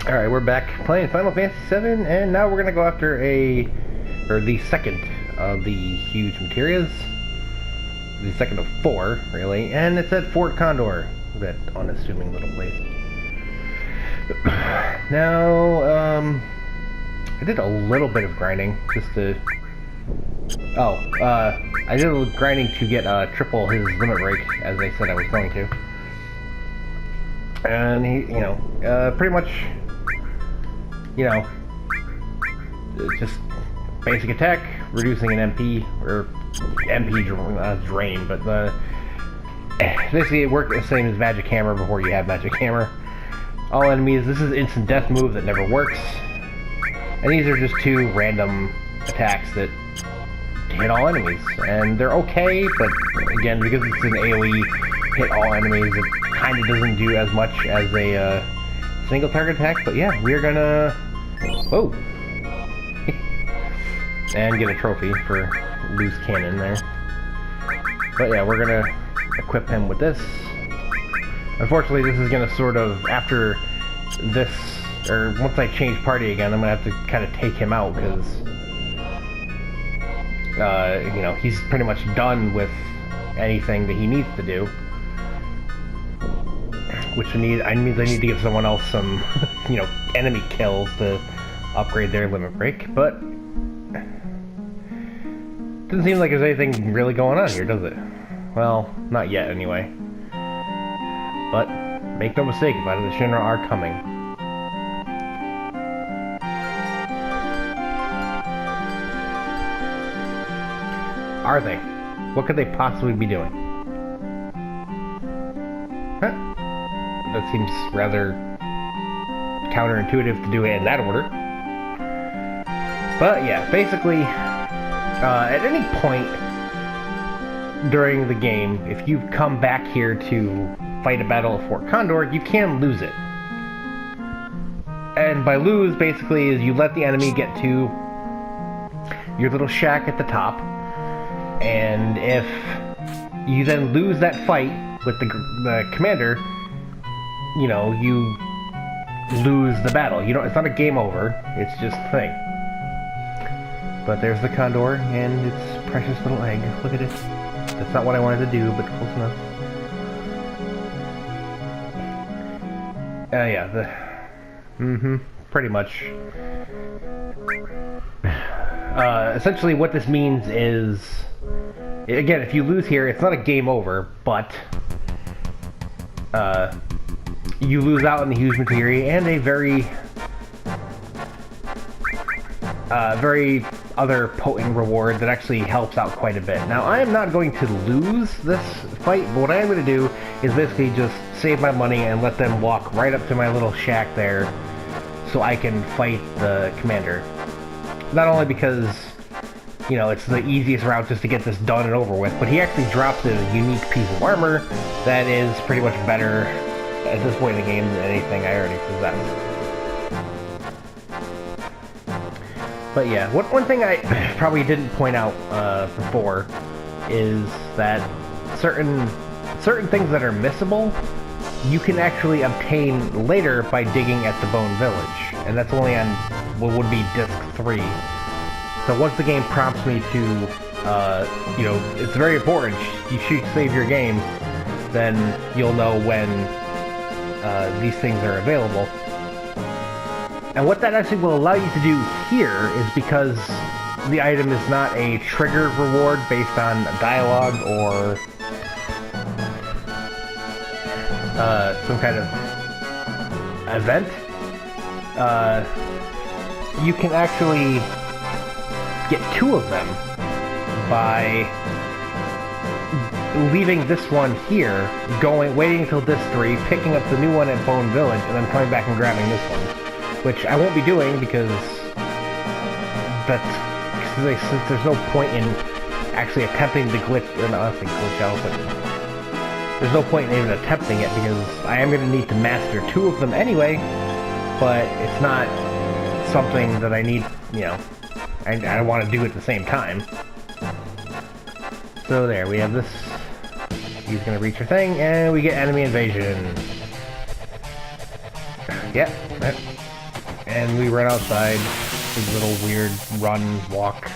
Alright, we're back playing Final Fantasy VII, and now we're gonna go after the second of the huge materias. The second of 4, really, and it's at Fort Condor, that unassuming little place. Now, I did a little bit of grinding, just to... I did a little grinding to get triple his limit break, as I said I was going to. And he, pretty much... just basic attack, reducing an MP, or MP drain, but basically it worked the same as Magic Hammer before you have Magic Hammer. All enemies, this is instant death move that never works, and these are just 2 random attacks that hit all enemies, and they're okay, but again, because it's an AoE hit all enemies, it kind of doesn't do as much as a single target attack, but yeah, we're gonna... Whoa! And get a trophy for loose cannon there. But yeah, we're gonna equip him with this. Unfortunately, this is gonna sort of, after this, or once I change party again, I'm gonna have to kind of take him out, because, he's pretty much done with anything that he needs to do. Which means I need to give someone else some, enemy kills to upgrade their limit break, but doesn't seem like there's anything really going on here, does it? Well, not yet, anyway. But make no mistake about it, the Gjenrei are coming. Are they? What could they possibly be doing? Huh? That seems rather counterintuitive to do it in that order. But yeah, basically, at any point during the game, if you come back here to fight a battle at Fort Condor, you can lose it. And by lose, basically, is you let the enemy get to your little shack at the top, and if you then lose that fight with the commander, you lose the battle. It's not a game over, it's just a thing. But there's the Condor and its precious little egg. Look at it. That's not what I wanted to do, but close enough. Pretty much. Essentially what this means is, again, if you lose here, it's not a game over, but you lose out on the huge materia and a very other potent reward that actually helps out quite a bit. Now, I am not going to lose this fight, but what I am going to do is basically just save my money and let them walk right up to my little shack there so I can fight the commander. Not only because, it's the easiest route just to get this done and over with, but he actually drops a unique piece of armor that is pretty much better at this point in the game than anything I already possess. But yeah, one thing I probably didn't point out before is that certain things that are missable, you can actually obtain later by digging at the Bone Village, and that's only on what would be Disc 3. So once the game prompts me to, it's very important, you should save your game, then you'll know when these things are available. And what that actually will allow you to do here is, because the item is not a trigger reward based on dialogue or some kind of event, you can actually get 2 of them by leaving this one here, waiting until Disc 3, picking up the new one at Bone Village, and then coming back and grabbing this one. Which I won't be doing because since there's no point in actually attempting to glitch out, but there's no point in even attempting it because I am going to need to master 2 of them anyway, but it's not something that I need, I want to do at the same time. So there, we have this. He's going to reach her thing, and we get enemy invasion. Yeah. and we run outside. His little weird run, walk.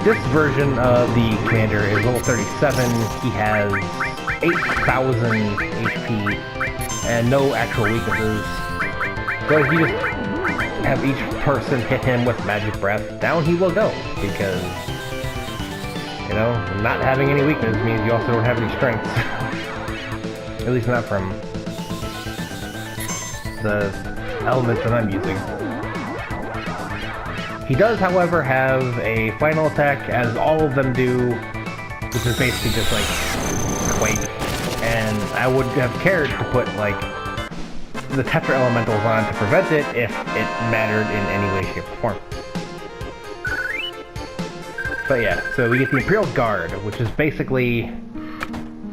This version of the commander is level 37. He has 8,000 HP and no actual weaknesses. So if you just have each person hit him with magic breath, down he will go, because, you know, not having any weakness means you also don't have any strength. At least not from the elements that I'm using. He does, however, have a final attack, as all of them do, which is basically just like Quake. And I would have cared to put, like, the Tetra Elementals on to prevent it if it mattered in any way, shape, or form. But yeah, so we get the Imperial Guard, which is basically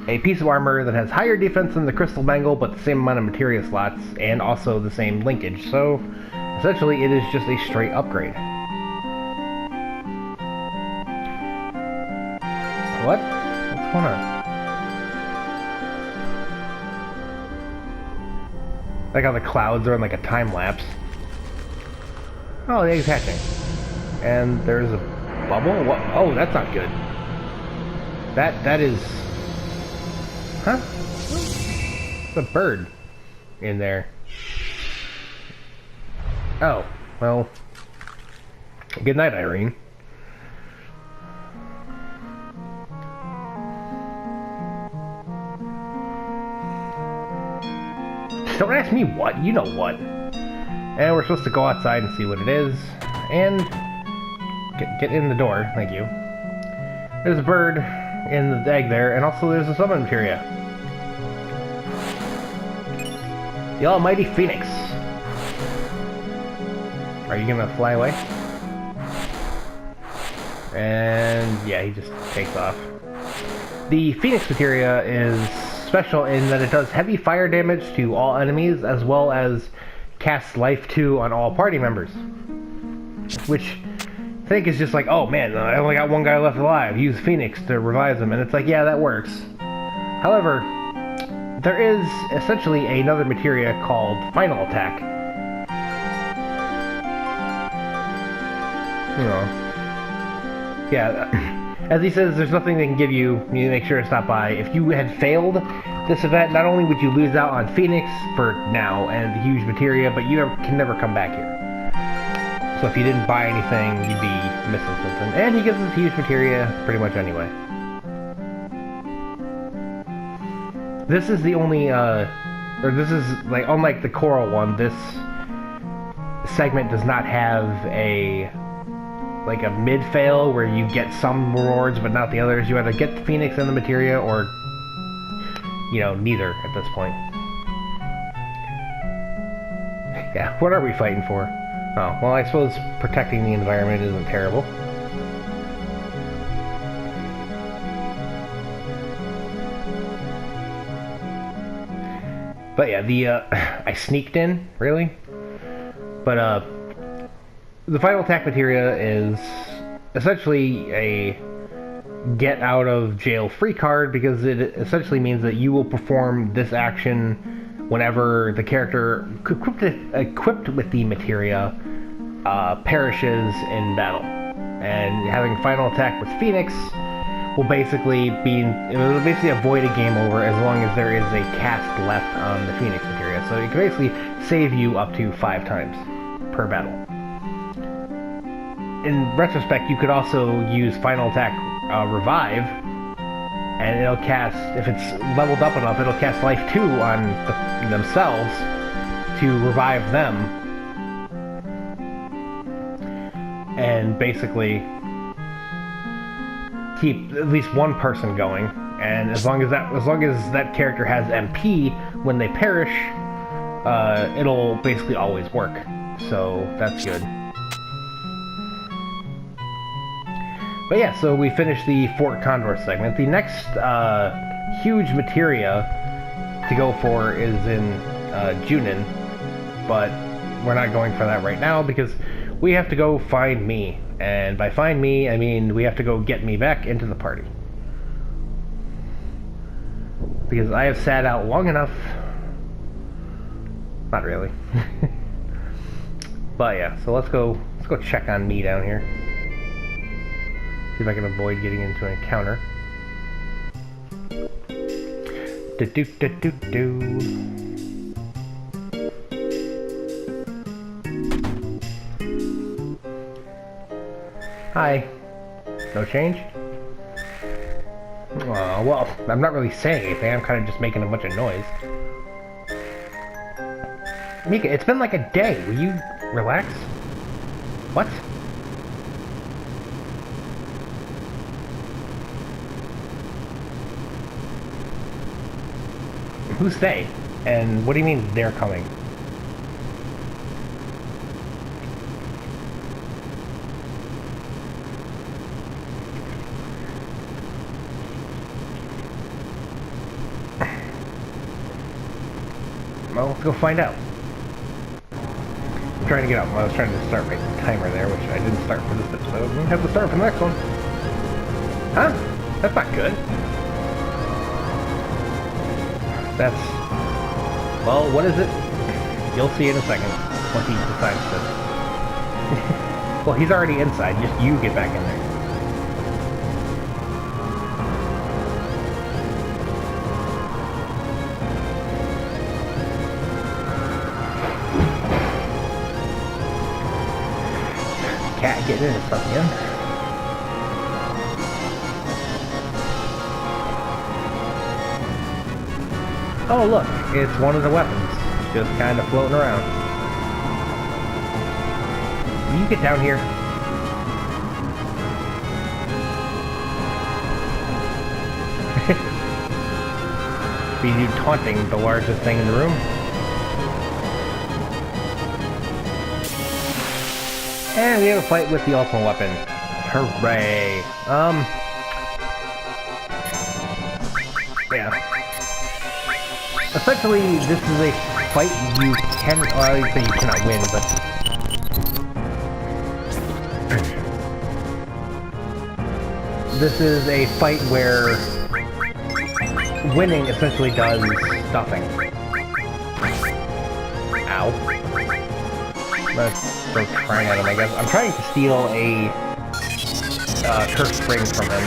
a piece of armor that has higher defense than the Crystal Bangle, but the same amount of materia slots, and also the same linkage. So, essentially, it is just a straight upgrade. What? What's going on? Like how the clouds are in like a time lapse. Oh, the egg's hatching. And there's a bubble? What? Oh, that's not good. That is... Huh? It's a bird in there. Oh, well... Good night, Irene. Don't ask me what, you know what. And we're supposed to go outside and see what it is. And get in the door, thank you. There's a bird in the egg there, and also there's a summon materia. The almighty Phoenix. Are you gonna fly away? And yeah, he just takes off. The Phoenix materia is special in that it does heavy fire damage to all enemies, as well as casts life 2 on all party members. Which I think is just like, oh man, I only got one guy left alive, use Phoenix to revive them, and it's like, yeah, that works. However, there is essentially another materia called Final Attack. You know. Yeah. As he says, there's nothing they can give you. You need to make sure to stop by. If you had failed this event, not only would you lose out on Phoenix for now and the huge materia, but you can never come back here. So if you didn't buy anything, you'd be missing something. And he gives us huge materia pretty much anyway. This is the only, or this is, like, unlike the Coral one, this segment does not have a... like a mid-fail where you get some rewards but not the others. You either get the Phoenix and the materia, or, you know, neither at this point. Yeah, what are we fighting for? Oh, well, I suppose protecting the environment isn't terrible. But yeah, I sneaked in, really? But, the final attack materia is essentially a get out of jail free card, because it essentially means that you will perform this action whenever the character equipped with the materia perishes in battle. And having final attack with Phoenix will basically avoid a game over as long as there is a cast left on the Phoenix materia. So it can basically save you up to 5 times per battle. In retrospect, you could also use Final Attack Revive, and it'll cast, if it's leveled up enough, it'll cast Life 2 on themselves to revive them, and basically keep at least one person going. And as long as that character has MP when they perish, it'll basically always work. So that's good. But yeah, so we finished the Fort Condor segment. The next huge materia to go for is in Junin, but we're not going for that right now because we have to go find me. And by find me, I mean we have to go get me back into the party. Because I have sat out long enough. Not really. But yeah, so let's go check on me down here. See if I can avoid getting into an encounter. Hi. No change? Well, I'm not really saying anything, I'm kind of just making a bunch of noise. Mika, it's been like a day. Will you relax? What? Who's they? And what do you mean they're coming? Well, let's go find out. I'm trying to get out. Well, I was trying to start my timer there, which I didn't start for this episode. I have to start for the next one. Huh? That's not good. That's... Well, what is it? You'll see in a second, once he decides to... Well, he's already inside, just you get back in there. Cat getting in his stuff again. Oh look, it's one of the weapons, just kind of floating around. Will you get down here? Be you taunting the largest thing in the room? And we have a fight with the ultimate weapon. Hooray! Yeah. Essentially, this is a fight you can, or I would say you cannot win, but... This is a fight where winning essentially does nothing. Ow. Let's throw trying at him, I guess. I'm trying to steal a cursed spring from him.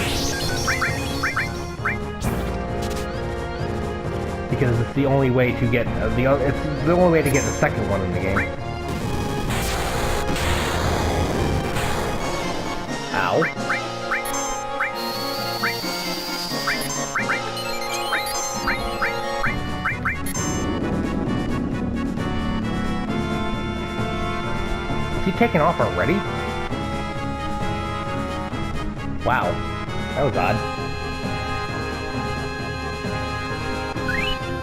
Because it's the only way to get it's the only way to get the second one in the game. Ow. Is he taking off already? Wow. That was odd.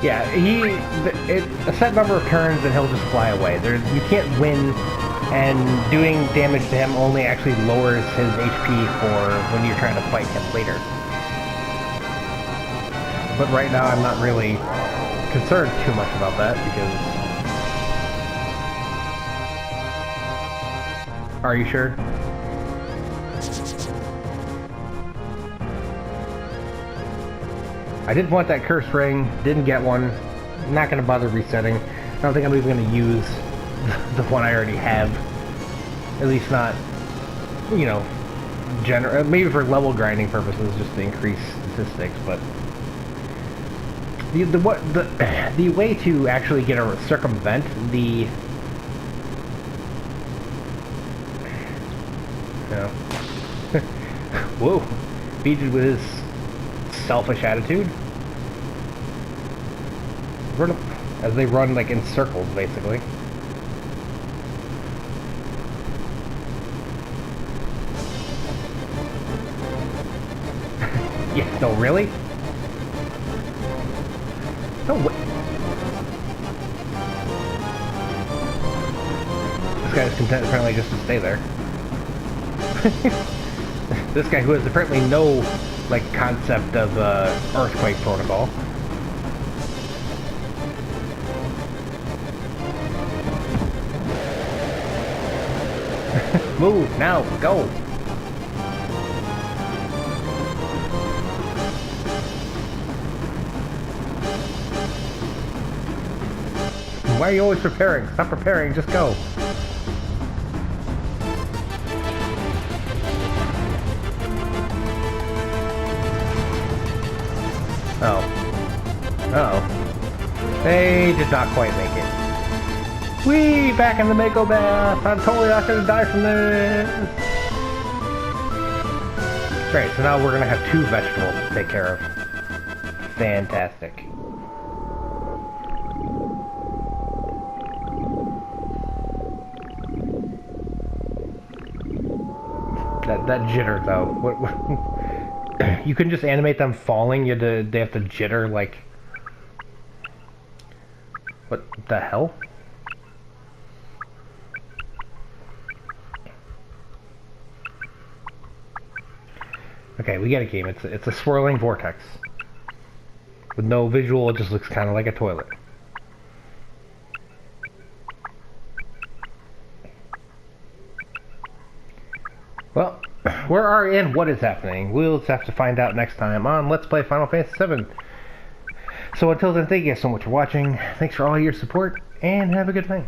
Yeah, a set number of turns and he'll just fly away. You can't win, and doing damage to him only actually lowers his HP for when you're trying to fight him later. But right now I'm not really concerned too much about that because... Are you sure? I did want that curse ring, didn't get one. Not going to bother resetting. I don't think I'm even going to use the one I already have. At least not, you know, maybe for level grinding purposes, just to increase statistics. But the way to actually get a circumvent the whoa, featured with his selfish attitude. As they run like in circles, basically. Yeah, no, really? No way. This guy is content apparently just to stay there. This guy who has apparently no like concept of earthquake protocol. Move now, go. Why are you always preparing? Stop preparing, just go. Oh. Uh-oh. They did not quite make it. Whee! Back in the Mako bath! I'm totally not gonna die from this! Great, so now we're gonna have 2 vegetables to take care of. Fantastic. That jitter though. What you couldn't just animate them falling, they have to jitter like... What the hell? Okay, we get a game. It's a swirling vortex. With no visual, it just looks kind of like a toilet. Well, where are we and what is happening? We'll just have to find out next time on Let's Play Final Fantasy VII. So until then, thank you guys so much for watching. Thanks for all your support, and have a good night.